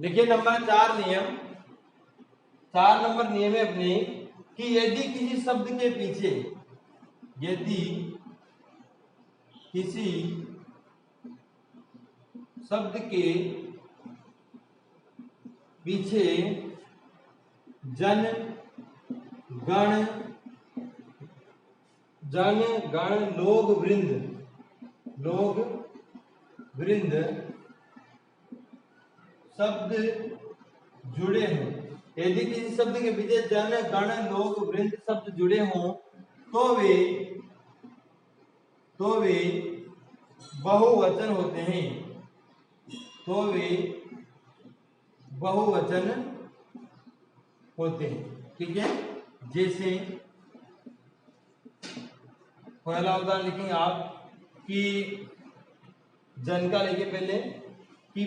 देखिए नंबर 4 नियम, 4 नंबर नियम है अपने कि यदि किसी शब्द के पीछे, यदि किसी शब्द के पीछे जन गण लोग वृंद शब्द जुड़े हों, यदि किसी शब्द के पीछे जन गण लोग वृंद शब्द जुड़े हों तो वे बहुवचन होते हैं, तो वे बहुवचन होते हैं। ठीक है, जैसे पहला उदाहरण लिखेंगे आप कि जन का लेके पहले कि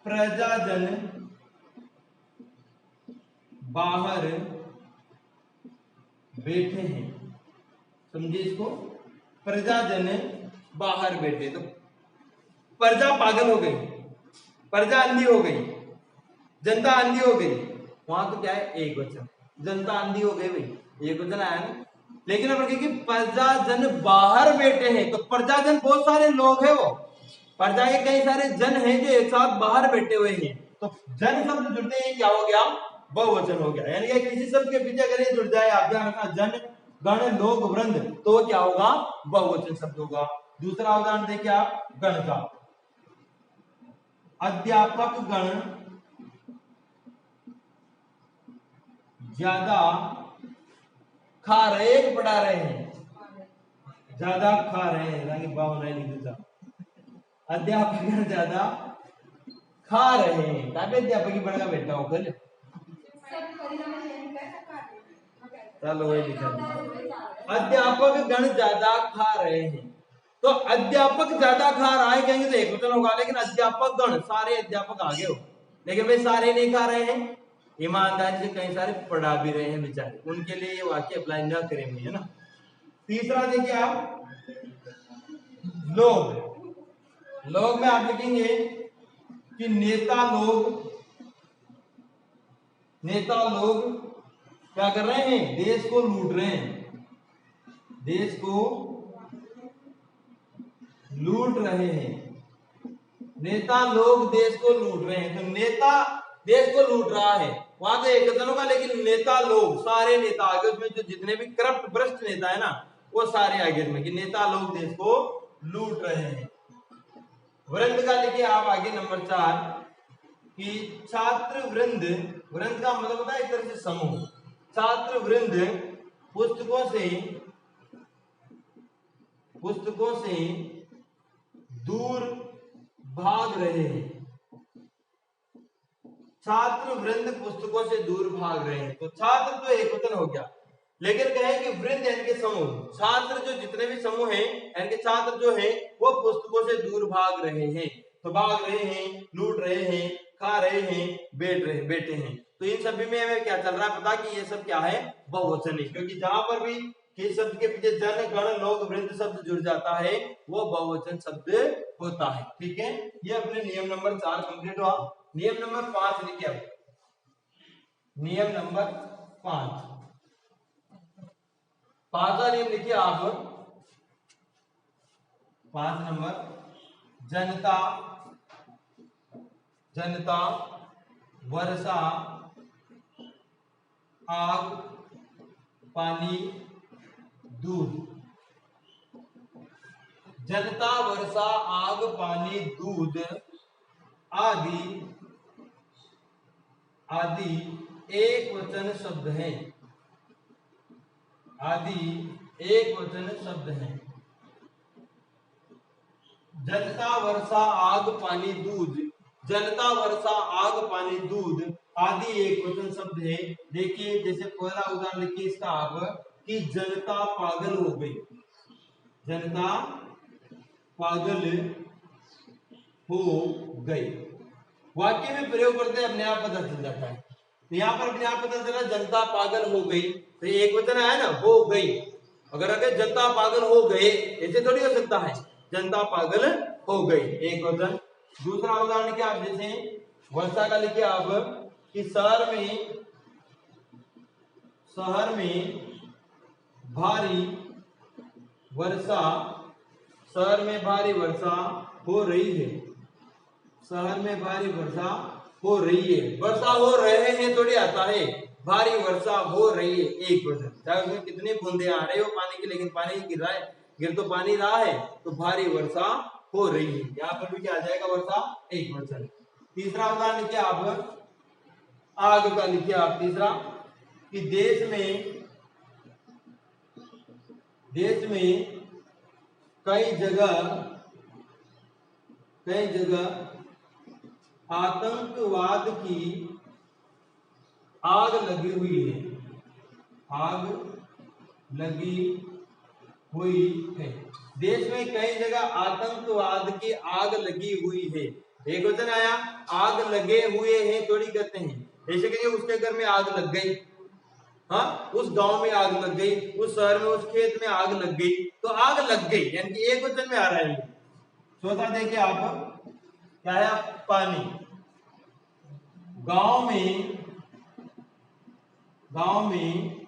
प्रजाजन बाहर बैठे हैं, समझिए इसको, प्रजाजन बाहर बैठे, तो प्रजा पागल हो गई, प्रजा अंधी हो गई, जनता अंधी हो गई, वहां तो क्या है एक वचन, जनता अंधी हो गई भाई एक वचन आया ना। लेकिन अब कि प्रजाजन बाहर बैठे हैं, तो प्रजाजन बहुत सारे लोग हैं, वो प्रजा के कई सारे जन हैं जो एक साथ बाहर बैठे हुए हैं, तो जन शब्द जुड़ते हैं क्या हो गया, बहुवचन हो गया। यानी कि किसी शब्द के पीछे अगर ये जुड़ जाए, आप ध्यान रखना, जन गण लोग वृंद, तो क्या होगा, बहुवचन शब्द होगा। दूसरा उदाहरण देखिए आप गण का, अध्यापक गण ज्यादा खा रहे पढ़ा रहे हैं, ज्यादा खा रहे हैं, भावना नहीं देता, अध्यापक गण ज्यादा खा रहे हैं, तब अध्यापक ही बड़ा बेटा हो कल, चलो वही लिखा, अध्यापक गण ज्यादा खा रहे हैं, तो अध्यापक ज्यादा खा रहा है कहेंगे तो एक वचन होगा, लेकिन अध्यापक गण सारे अध्यापक आगे हो, लेकिन वे सारे नहीं खा रहे हैं, ईमानदारी से कई सारे पढ़ा भी रहे हैं बेचारे, उनके लिए ये वाक्य अप्लाई ना करेंगे, है ना। तीसरा देखिए आप लोग में आप लिखेंगे कि नेता लोग क्या कर रहे हैं, देश को लूट रहे हैं, देश को लूट रहे हैं, नेता लोग देश को लूट रहे हैं, तो नेता देश को लूट रहा है, वहां तो एक वचन होगा, लेकिन नेता लोग सारे नेता आगे, उसमें जो जितने भी करप्ट भ्रष्ट नेता है ना वो सारे आगे में, कि नेता लोग देश को लूट रहे हैं। वृंद का लिखिए आप आगे नंबर 4 कि छात्र वृंद का मतलब होता है एक तरह से समूह, छात्र वृंद पुस्तकों से दूर भाग रहे हैं, छात्र वृंद पुस्तकों से दूर भाग रहे हैं, तो छात्र तो एक वचन हो गया, लेकिन कहे कि वृंद यानी कि समूह, छात्र जो जितने भी समूह हैं यानी कि छात्र जो है वो पुस्तकों से दूर भाग रहे हैं, तो भाग रहे हैं, लूट रहे हैं, खा रहे हैं, बैठे हैं, तो इन सभी में हमें क्या चल रहा है पता कि ये सब क्या है, बहुवचन है, क्योंकि जहां पर भी किसी शब्द के पीछे जन गण लोग वृंद शब्द जुड़ जाता है वो बहुवचन शब्द होता है। ठीक है, ये अपने नियम नंबर 4 कंप्लीट हुआ। नियम नंबर 5 लिखिए, नियम नंबर 5, पांचवा नियम लिखिए आप, 5 नंबर, जनता वर्षा आग पानी दूध, जनता वर्षा आग पानी दूध आदि एक वचन शब्द हैं, आदि एक वचन शब्द हैं, जनता वर्षा आग पानी दूध, जनता वर्षा आग पानी दूध आदि एक वचन शब्द है। देखिए जैसे पहला उदाहरण लिखिए इसका आप कि जनता पागल हो गई, जनता पागल हो गई, वाक्य में प्रयोग करते अपने आप पता चल जाता है, तो यहाँ पर अपने आप पता चला जनता पागल हो गई, तो एक वचन आया ना, हो गई, अगर जनता पागल हो गए ऐसे थोड़ी हो सकता है, जनता पागल हो गई एक वचन। दूसरा उदाहरण क्या, जैसे वर्षा का लिखिए आप कि शहर में भारी वर्षा, शहर में भारी वर्षा हो रही है। शहर में भारी वर्षा हो रही है। वर्षा हो रहे हैं थोड़ी आता है, भारी वर्षा हो रही है एक वचन, चाहे उसमें कितनी बूंदे आ रहे हो पानी की, लेकिन पानी गिर रहा है, गिर तो पानी रहा है, तो भारी वर्षा हो रही है। यहाँ पर भी क्या आ जाएगा, वर्षा एक वचन। तीसरा उदाहरण लिखिए आप, आग का लिखिए आप तीसरा, कि देश में कई जगह आतंकवाद की आग लगी हुई है। आग लगी हुई है। देश में कई जगह आतंकवाद की आग लगी हुई है। एक वचन आया, आग लगे हुए हैं थोड़ी कहते हैं, ऐसे कहेंगे उसके घर में आग लग गई, हाँ उस गांव में आग लग गई, उस शहर में उस खेत में आग लग गई, तो आग लग गई यानी कि एक वचन में आ रहा है। चौथा देखिए आप, क्या है, पानी। गांव में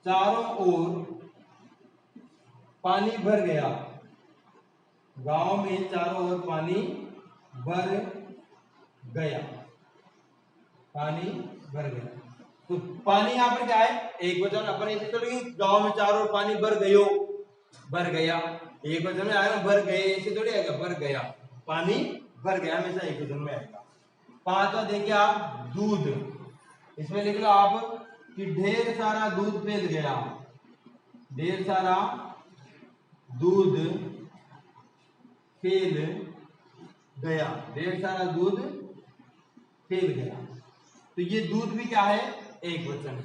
चारों ओर पानी भर गया। गांव में चारों ओर पानी भर गया, पानी भर गया। तो पानी यहाँ पर क्या है, एक वचन। अपन ऐसे तो लिखेंगे गांव में चारों ओर पानी भर गयो, भर गया, एक वचन में आएगा, भर गए ऐसे थोड़ी आएगा, भर गया, पानी भर गया हमेशा एक वचन में आएगा। पांचवा देखिए आप, दूध। इसमें लिख लो आप कि ढेर सारा दूध फैल गया। ढेर सारा दूध फैल गया, ढेर सारा दूध फैल गया। तो ये दूध भी क्या है, एक वचन है।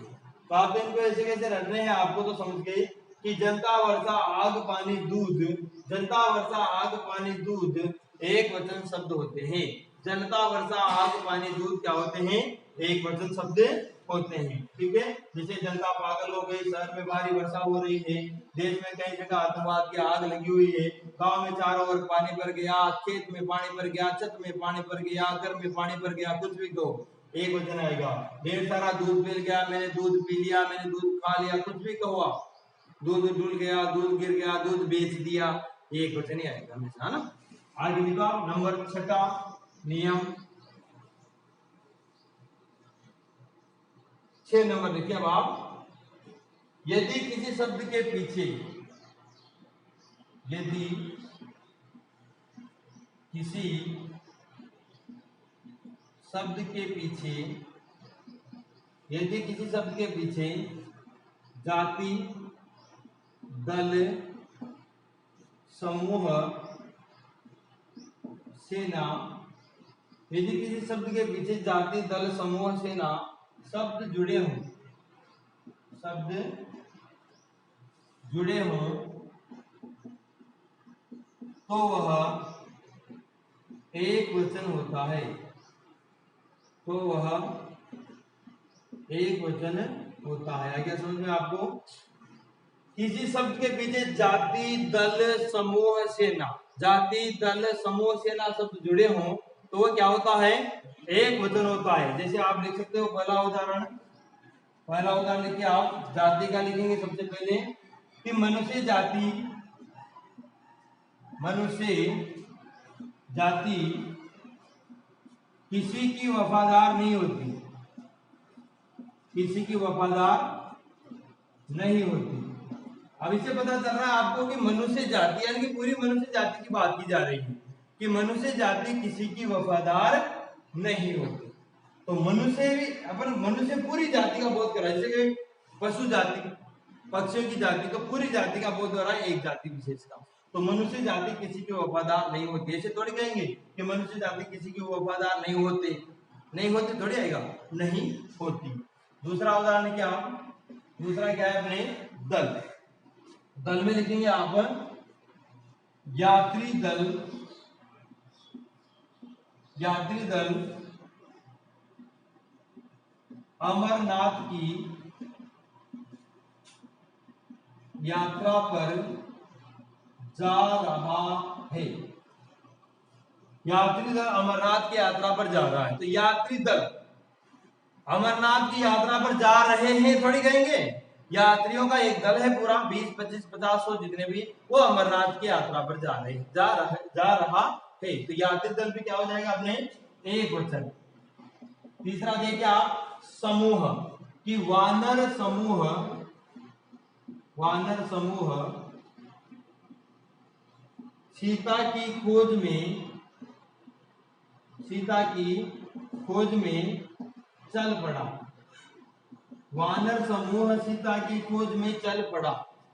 तो आप इनको ऐसे कैसे रखने हैं, आपको तो समझ गए कि जनता वर्षा आग पानी दूध, जनता वर्षा आग पानी दूध एक वचन शब्द होते हैं। जनता वर्षा आग पानी दूध क्या होते हैं, एक वचन शब्द होते हैं। ठीक है, जैसे जनता पागल हो गई, शहर में भारी वर्षा हो रही है, देश में कई जगह आतंकवाद की आग लगी हुई है, गांव में चारों ओर पानी भर गया, खेत में पानी भर गया, छत में पानी भर गया, घर में पानी भर गया, कुछ भी कहो एक वचन आएगा। ढेर सारा दूध मिल गया, मैंने दूध पी लिया, मैंने दूध खा लिया, कुछ भी कहो आप, दूध डुल गया, दूध गिर गया, दूध बेच दिया, एक वचन ही आएगा हमेशा, है ना। आगे लिखा नंबर 6 नियम, 6 नंबर लिखिए अब आप, यदि किसी शब्द के पीछे, यदि किसी शब्द के पीछे, यदि किसी शब्द के पीछे जाति, दल, समूह, सेना, यदि किसी शब्द के पीछे जाति, दल, समूह, सेना शब्द जुड़े हों, शब्द जुड़े हों, तो वह एक वचन होता है, तो वह एक वचन होता है। क्या समझ में आपको, किसी शब्द के पीछे जाति, दल, समूह, सेना, जाति, दल, समूह, सेना शब्द जुड़े हों तो वो क्या होता है, एक वचन होता है। जैसे आप लिख सकते हो पहला उदाहरण, लिखिए आप, जाति का लिखेंगे सबसे पहले कि मनुष्य जाति, किसी की वफादार नहीं होती, किसी की वफादार नहीं होती। अब इससे पता चल रहा है आपको कि मनुष्य जाति यानी कि पूरी मनुष्य जाति की बात की जा रही है कि मनुष्य जाति किसी की वफादार नहीं होती। तो मनुष्य भी, अपन मनुष्य पूरी जाति का बोध कर रहा है, जैसे पशु जाति, पक्षियों की जाति, तो पूरी जाति का बोध हो रहा है एक जाति विशेष का। तो मनुष्य जाति किसी की वफादार नहीं होती, ऐसे थोड़ी कहेंगे कि मनुष्य जाति किसी की वफादार नहीं होते थोड़ी आएगा, नहीं होती। दूसरा उदाहरण क्या, दूसरा क्या है अपने दल, दल में लिखेंगे आप यात्री दल, अमरनाथ की यात्रा पर जा रहा है, यात्री दल अमरनाथ की यात्रा पर जा रहा है, तो यात्री दल अमरनाथ की यात्रा पर जा रहे हैं थोड़ी कहेंगे, यात्रियों का एक दल है पूरा 20, 25, 50, 100 जितने भी, वो अमरनाथ की यात्रा पर जा रहे हैं, जा रहा है। तो यात्री दल भी क्या हो जाएगा अपने एक वचन। तीसरा देखिए आप समूह, कि वानर समूह सीता की खोज में चल पड़ा। वानर समूह सीता की खोज में चल पड़ा।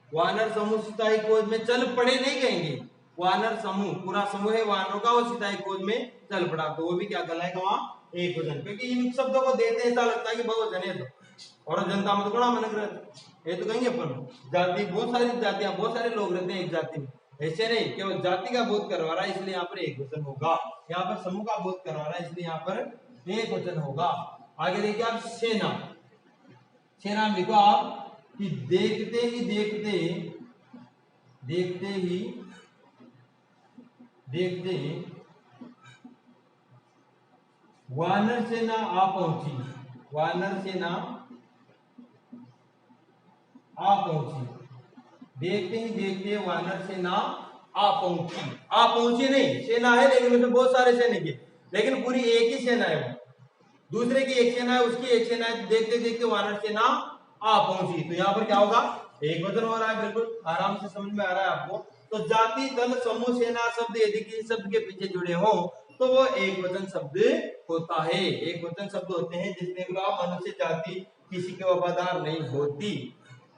वानर समूह सीता की खोज में चल पड़े नहीं कहेंगे, वानर समूह पूरा समूह है वानरों का, वो सीता की खोज में चल पड़ा, तो वो भी क्या कहलाएगा वहां एक वचन, क्योंकि इन शब्दों को देते ऐसा लगता है कि बहुवचन है, तो और जनता में तो बड़ा मन ये तो कहेंगे अपन जाति, बहुत सारी जातियां, बहुत सारे लोग रहते हैं एक जाति में, ऐसे नहीं केवल जाति का बोध करवा रहा है इसलिए यहाँ पर एक वचन होगा, यहाँ पर समूह का बोध करवा रहा है इसलिए यहाँ पर एक वचन होगा। आगे देखिए आप सेना, सेना में लिखो आप कि देखते ही वानर सेना आ पहुंची, वानर सेना आ पहुंची, देखते ही देखते वानर सेना आ पहुंची नहीं, सेना है लेकिन उसमें बहुत सारे सैनिक है, लेकिन पूरी एक ही सेना है, वो दूसरे की एक सेना है, उसकी एक सेना है, देखते देखते वानर सेना आ पहुंची, तो यहाँ पर क्या होगा एक वचन हो रहा है, बिल्कुल आराम से समझ में आ रहा है आपको। तो जाति दल समूह सेना शब्द यदि किसी शब्द के पीछे जुड़े हो तो वो एक वचन शब्द होता है, एक वचन शब्द होते हैं जिसमें मनुष्य जाति किसी के वफादार नहीं होती।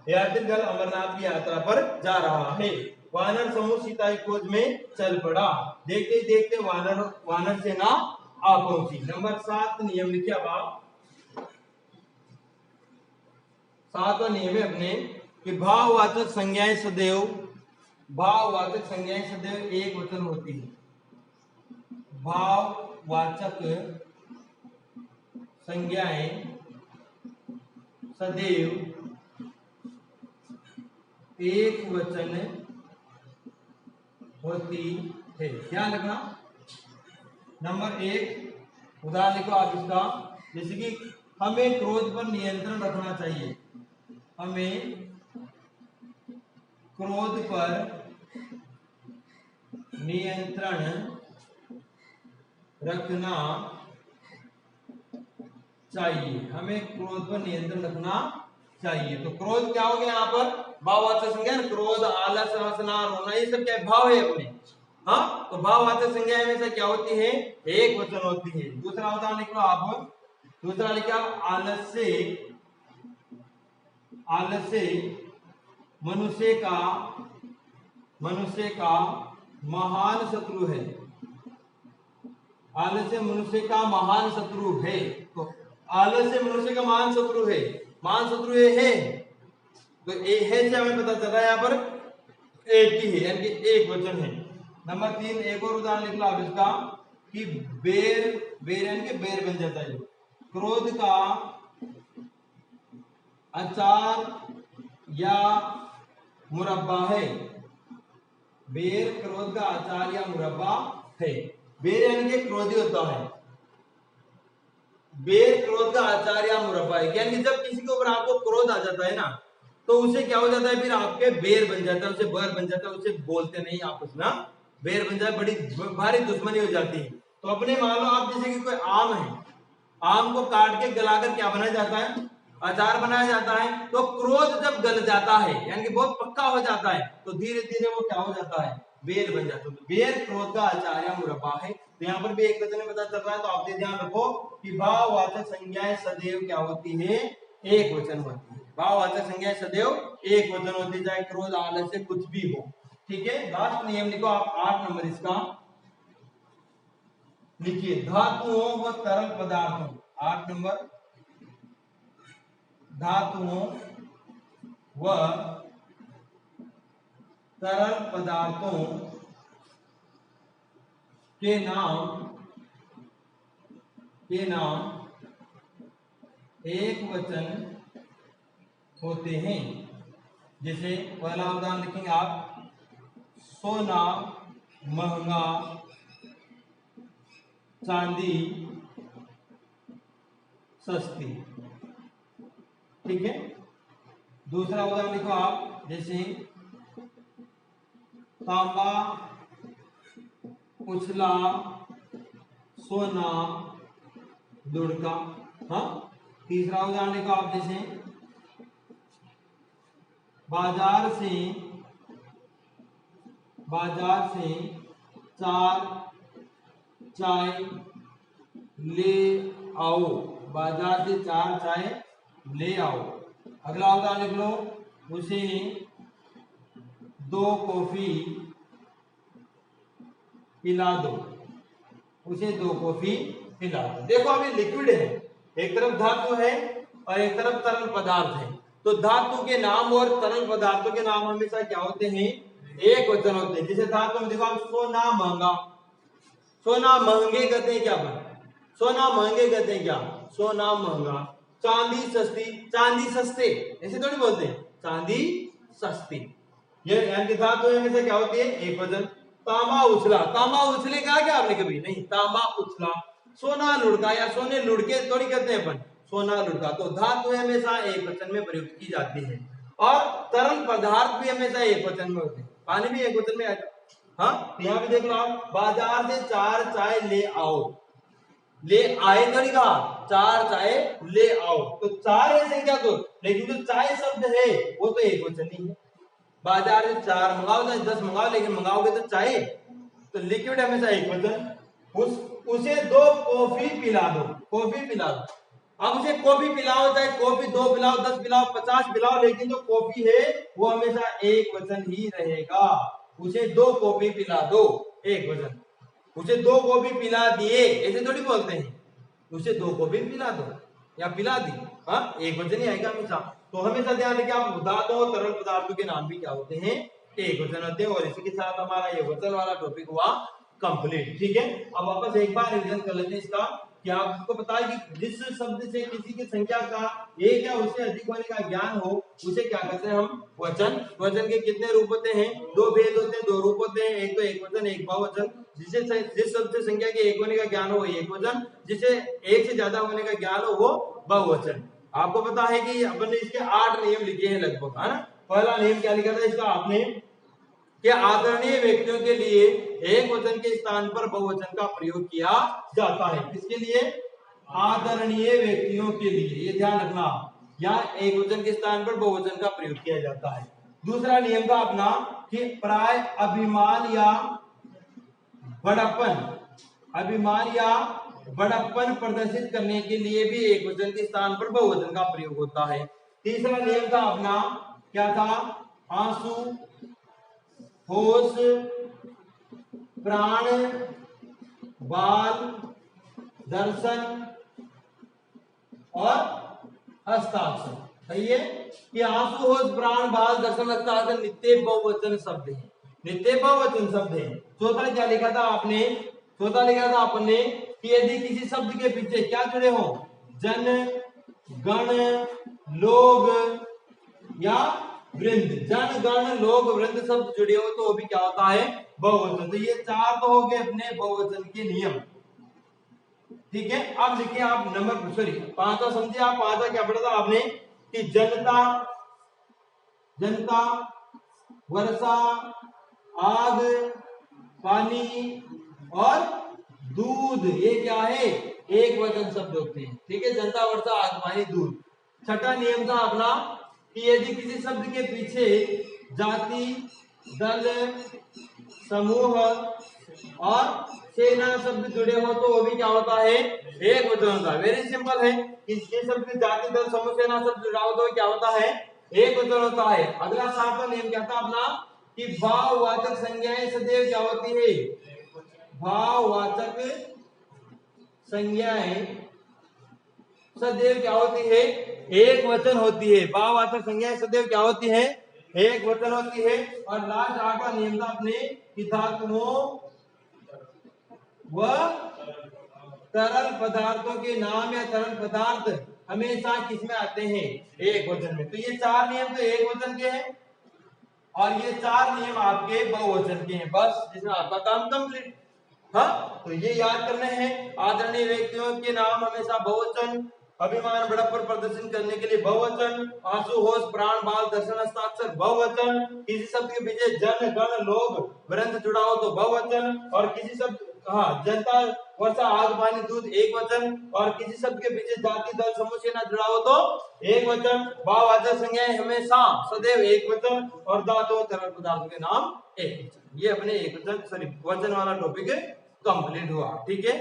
यात्री दल अमरनाथ की यात्रा पर जा रहा है, वानर समूह सीता की खोज में चल पड़ा, देखते देखते वानर सेना आ पहुंची। नंबर 7 नियम लिखिए अब आप, 7वां नियम है अपने कि भाववाचक संज्ञाएं सदैव एक वचन होती है। भाववाचक संज्ञाएं सदैव एक वचन होती है, ध्यान रखना। नंबर 1 उदाहरण लिखो आप इसका, जैसे कि हमें क्रोध पर नियंत्रण रखना चाहिए, हमें क्रोध पर नियंत्रण रखना चाहिए, हमें क्रोध पर नियंत्रण रखना चाहिए। तो क्रोध क्या हो गया यहाँ पर भाववाचक संज्ञा, क्रोध, आलस, हंसना, रोना, ये सब क्या भाव है अपने, हाँ, तो भाववाचक संज्ञा हमेशा क्या होती है एक वचन होती है। दूसरा उदाहरण लिख लो आप, दूसरा लिखा आलस से मनुष्य का महान शत्रु है, आलस्य मनुष्य का महान शत्रु है, तो आलस्य मनुष्य का महान शत्रु है, महान शत्रु है, तो ए है से हमें पता चल रहा है यहाँ पर एक ही है, यानी कि एक वचन है। नंबर 3 एक और उदाहरण लिख लो आप इसका कि बेर यानी कि बेर बन जाता है, क्रोध का अचार या मुरब्बा है, बेर क्रोध का अचार या मुरब्बा है। बेर यानी कि क्रोधी होता है, बेर क्रोध का अचार या मुरब्बा है, यानी कि जब किसी के ऊपर आपको क्रोध आ जाता है ना तो उसे क्या हो जाता है, फिर आपके बेर बन जाता है, उसे बर बन जाता है, उसे बोलते नहीं आपस में, बेर बन जाए, बड़ी भारी दुश्मनी हो जाती है। तो अपने मान लो आप जैसे कि कोई आम है, आम को काट के गलाकर क्या बनाया जाता है, अचार बनाया जाता है, तो क्रोध जब गल जाता है यानी कि बहुत पक्का हो जाता है तो धीरे धीरे वो क्या हो जाता है, बेर बन जाता है। तो बेर क्रोध का अचार या मुरब्बा है, तो यहाँ पर भी एक वचन में पता चल रहा है, तो आप ध्यान रखो कि भाववाचक संज्ञाएं सदैव क्या होती है, एक वचन होती है। भाववाचक संज्ञाएं सदैव एक वचन होती है, चाहे क्रोध आलस से कुछ भी हो, ठीक है। लास्ट नियम लिखो आप 8 नंबर इसका लिखिए, धातुओं व तरल पदार्थों, 8 नंबर, धातुओं व तरल पदार्थों के नाम एक वचन होते हैं। जैसे पहला उदाहरण लिखेंगे आप, सोना महंगा चांदी सस्ती। ठीक है, दूसरा उदाहरण लिखो आप, जैसे तांबा उछला सोना लुढ़का। हाँ, तीसरा उदाहरण लिखो आप, जैसे बाजार से 4 चाय ले आओ। बाजार से 4 चाय ले आओ। अगला उदाहरण लिख लो, उसे 2 कॉफी पिला दो। उसे 2 कॉफी पिला दो। देखो अभी लिक्विड है, एक तरफ धातु है और एक तरफ तरल पदार्थ है। तो धातु के नाम और तरल पदार्थों के नाम हमेशा क्या होते हैं, एक वचन होते हैं। जैसे धातु में देखो आप, सोना महंगा, सोना महंगे कहते हैं क्या बन, सोना महंगे कहते हैं क्या, सोना महंगा। चांदी सस्ती, चांदी सस्ते, ऐसे थोड़ी बोलते हैं, चांदी सस्ती। ये यानी धातु हमेशा क्या होती है, एक वचन। तांबा उछला, तांबा उछले कहा क्या आपने कभी, नहीं, तांबा उछला। सोना लुढ़का या सोने लुढ़के थोड़ी कहते हैं अपन, सोना लुढ़का। तो धातु हमेशा एक वचन में प्रयुक्त की जाती है और तरल पदार्थ भी हमेशा एक वचन में होते हैं। पानी भी एक वचन में आता है। हाँ, यहाँ पे देख लो आप, बाजार से 4 चाय ले आओ। ले आए थोड़ी कहा, 4 चाय ले आओ। तो 4 है संख्या तो, लेकिन जो चाय शब्द है वो तो एक वचन ही है। बाजार से 4 मंगाओ चाहे 10 मंगाओ, लेकिन मंगाओगे तो चाय। तो लिक्विड हमेशा एक वचन। उसे 2 कॉफी पिला दो, कॉफी पिला दो। अब उसे कॉफी पिलाओ, चाहे कॉफी 2 पिलाओ, 10 पिलाओ, 50 पिलाओ, लेकिन जो कॉफी है वो हमेशा एक वचन ही रहेगा। उसे 2 कॉफी पिला दो, एक वचन। उसे 2 कॉफी पिला दिए, ऐसे थोड़ी बोलते हैं, उसे 2 कॉफी पिला दो या पिला दी। हाँ, एक वचन ही आएगा हमेशा। तो हमेशा ध्यान रखिए आप, धातु और तरल पदार्थों के नाम भी क्या होते हैं, एक वचन होते हैं। और इसी के साथ हमारा ये वचन वाला टॉपिक हुआ कंप्लीट। ठीक है, अब वापस एक बार रिवीजन कर लेते हैं इसका, कि आपको पता है कि जिस शब्द से किसी की संख्या का एक या उससे अधिक होने का ज्ञान हो, उसे क्या कहते हैं हम, वचन। वचन के कितने रूप होते हैं, 2 भेद होते हैं, 2 रूप होते हैं, एक तो एक वचन, एक बहुवचन। जिस शब्द से संख्या के एक होने का ज्ञान हो वो एक वचन, जिसे एक से ज्यादा होने का ज्ञान हो वो बहुवचन। आपको पता है कि अपन ने इसके 8 नियम लिखे हैं लगभग, है ना। पहला नियम क्या लिखा था इसका आपने, कि आदरणीय व्यक्तियों के लिए एक वचन के स्थान पर बहुवचन का प्रयोग किया जाता है। किसके लिए, आदरणीय व्यक्तियों के लिए, ये ध्यान रखना, यहाँ एक वचन के स्थान पर बहुवचन का प्रयोग किया जाता है। दूसरा नियम था अपना, कि प्राय अभिमान या बड़प्पन, अभिमान या बड़प्पन प्रदर्शित करने के लिए भी एक वचन के स्थान पर बहुवचन का प्रयोग होता है। तीसरा नियम था अपना, क्या था, आंसू, होश, प्राण, बाल, दर्शन और हस्ताक्षर। सही है, कि आंसू, होश, प्राण, बाल, दर्शन, हस्ताक्षर नित्य बहुवचन शब्द है, नित्य बहुवचन शब्द है। चौथा क्या लिखा था आपने, चौथा लिखा था आपने, कि यदि किसी शब्द के पीछे क्या जुड़े हो, जन, गण, लोग या वृंद, जन, गण, लोग, वृंद शब्द जुड़े हो तो वो भी क्या होता है, बहुवचन। तो ये 4 तो हो गए अपने बहुवचन के नियम। ठीक है, अब लिखिए आप नंबर, सॉरी 5वां समझिए आप। 5वां क्या पढ़ा था आपने, कि जनता, जनता, वर्षा, आग, पानी और दूध, ये क्या है, एक वचन शब्द होते हैं। ठीक है, जनता, वर्षा, आग, पानी, दूध। छठा नियम था अपना, कि यदि किसी शब्द के पीछे जाति, दल, समूह और सेना शब्द जुड़े हो तो वो भी क्या होता है, एक वचन होता है। वेरी सिंपल है, कि ये शब्द जाति, दल, समूह, सेना शब्द जुड़ा हो तो क्या होता है, एक वचन होता है। अगला 7वां नियम क्या था अपना, कि भाववाचक संज्ञाएं सदैव क्या होती है, भाववाचक संज्ञाएं सदैव क्या होती है, एक वचन होती है। भाववाचक संज्ञाएं सदैव क्या होती है, एक वचन होती है। और लास्ट 8वां नियम था अपने, कि धातुओं व तरल पदार्थों के नाम या तरल पदार्थ हमेशा किसमें आते हैं, एक वचन में। तो ये 4 नियम तो एक वचन के हैं और ये 4 नियम आपके बहुवचन के हैं। बस इसमें आपका काम कंप्लीट। हाँ, तो ये याद करने हैं। आदरणीय व्यक्तियों के नाम हमेशा बहुवचन, अभिमान बड़प्पन प्रदर्शन करने के लिए बहुवचन, आंसू होश प्राण बाल दर्शन हस्ताक्षर बहुवचन, किसी शब्द के पीछे जन गण लोग वृंद जुड़ा हो तो बहुवचन, और किसी शब्द हाँ जनता वर्षा आग पानी दूध एक वचन, और किसी शब्द के पीछे जाति दल समूह सेना जुड़ा हो तो एक वचन, भाववाचक संज्ञाएं हमेशा सदैव एक वचन, और धातुओं तरल पदार्थों के नाम एक वचन। ये अपने एक वचन वचन वाला टॉपिक कंप्लीट हुआ। ठीक है।